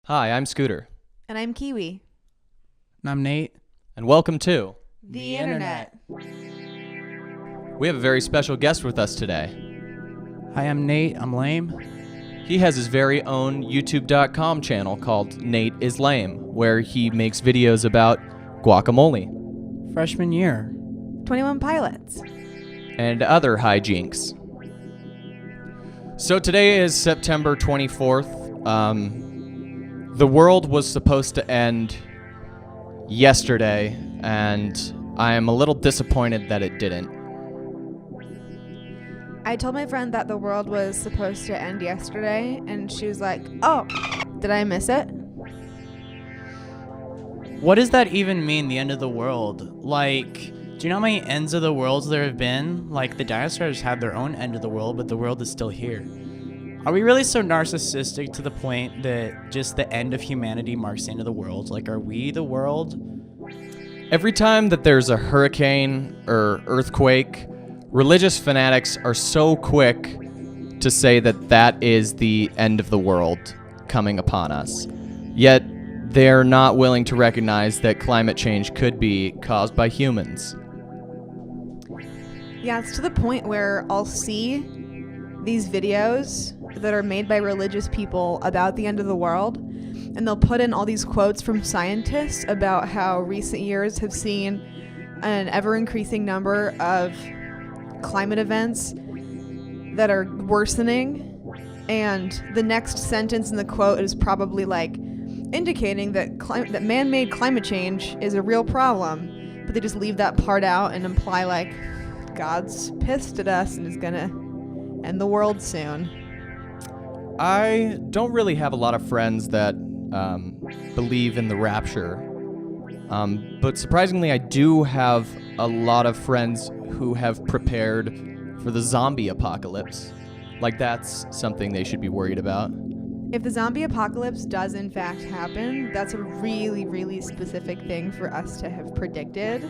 Hi, I'm Scooter. And I'm Kiwi. And I'm Nate. And welcome to The Internet. We have a very special guest with us today. Hi, I'm Nate. I'm lame. He has his very own YouTube.com channel called NateIsLame, where he makes videos about guacamole Freshman year. 21 Pilots. and other hijinks. So today is September 24th. The world was supposed to end yesterday, and I am a little disappointed that it didn't. I told my friend that the world was supposed to end yesterday, and she was like, oh, did I miss it? What does that even mean, the end of the world? Like, do you know how many ends of the world there have been? Like, the dinosaurs had their own end of the world, but the world is still here. Are we really so narcissistic to the point that just the end of humanity marks the end of the world? Like, are we the world? Every time that there's a hurricane or earthquake, religious fanatics are so quick to say that that is the end of the world coming upon us. Yet, they're not willing to recognize that climate change could be caused by humans. Yeah, it's to the point where I'll see these videos that are made by religious people about the end of the world, and they'll put in all these quotes from scientists about how recent years have seen an ever-increasing number of climate events that are worsening, and the next sentence in the quote is probably like indicating that that man-made climate change is a real problem, but they just leave that part out and imply like God's pissed at us and is gonna end the world soon. I don't really have a lot of friends that believe in the rapture, but surprisingly I do have a lot of friends who have prepared for the zombie apocalypse. Like, that's something they should be worried about. If the zombie apocalypse does in fact happen, that's a really, really specific thing for us to have predicted.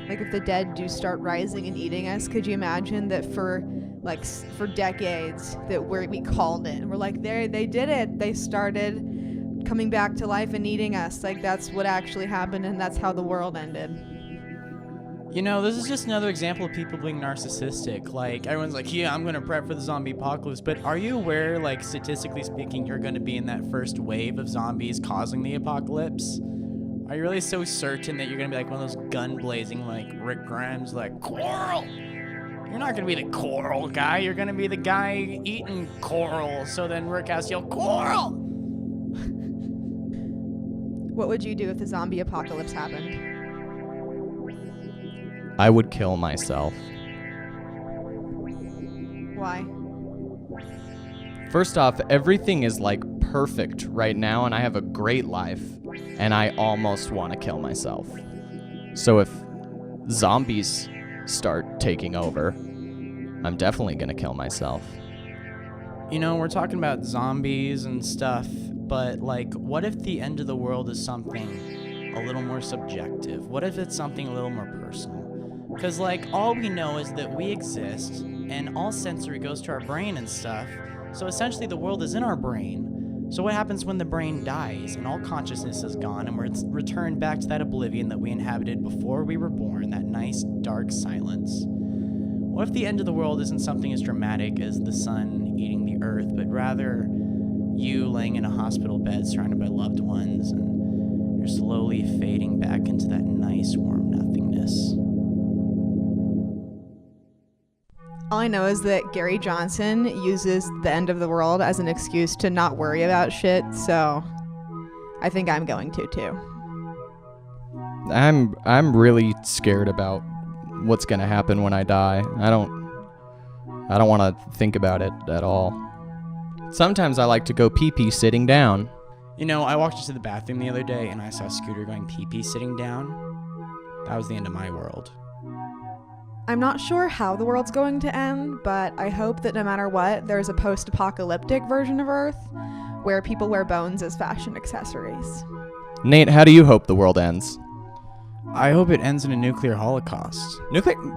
Like, if the dead do start rising and eating us, could you imagine that for decades that we called it and we're like, they did it, they started coming back to life and eating us. Like, that's what actually happened, and that's how the world ended. You know, this is just another example of people being narcissistic. Like, everyone's like, yeah, I'm going to prep for the zombie apocalypse. But are you aware, like, statistically speaking, you're going to be in that first wave of zombies causing the apocalypse? Are you really so certain that you're going to be like one of those gun-blazing, like, Rick Grimes, like, coral? You're not going to be the coral guy. You're going to be the guy eating coral. So then Rick has to yell, coral! What would you do if the zombie apocalypse happened? I would kill myself. Why? First off, everything is like perfect right now, and I have a great life, and I almost want to kill myself. So if zombies start taking over, I'm definitely going to kill myself. You know, we're talking about zombies and stuff, but, like, what if the end of the world is something a little more subjective? What if it's something a little more personal? Because, like, all we know is that we exist, and all sensory goes to our brain and stuff. So essentially the world is in our brain. So what happens when the brain dies and all consciousness is gone and we're returned back to that oblivion that we inhabited before we were born, that nice dark silence? What if the end of the world isn't something as dramatic as the sun eating the earth, but rather you laying in a hospital bed surrounded by loved ones and you're slowly fading back into that nice warm nothingness? All I know is that Gary Johnson uses the end of the world as an excuse to not worry about shit, so I think I'm going to too. I'm really scared about what's gonna happen when I die. I don't want to think about it at all. Sometimes I like to go pee-pee sitting down. You know, I walked into the bathroom the other day and I saw Scooter going pee-pee sitting down. That was the end of my world. I'm not sure how the world's going to end, but I hope that no matter what, there's a post-apocalyptic version of Earth where people wear bones as fashion accessories. Nate, how do you hope the world ends? I hope it ends in a nuclear holocaust.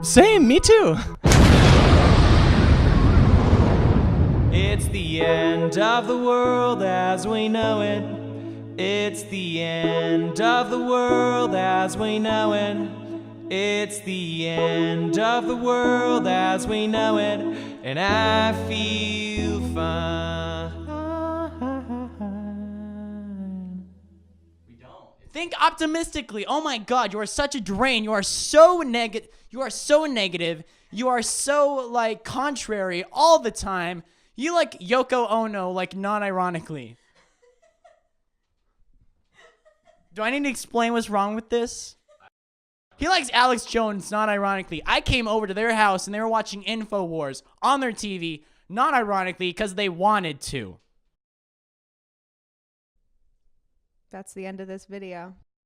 Same, me too. It's the end of the world as we know it. It's the end of the world as we know it. It's the end of the world as we know it. And I feel fine. We don't. Think optimistically. Oh my God, you are such a drain. You are so negative. You are so negative. You are so like contrary all the time. You like Yoko Ono, like non-ironically. Do I need to explain what's wrong with this? He likes Alex Jones, not ironically. I came over to their house and they were watching InfoWars on their TV, not ironically, because they wanted to. That's the end of this video.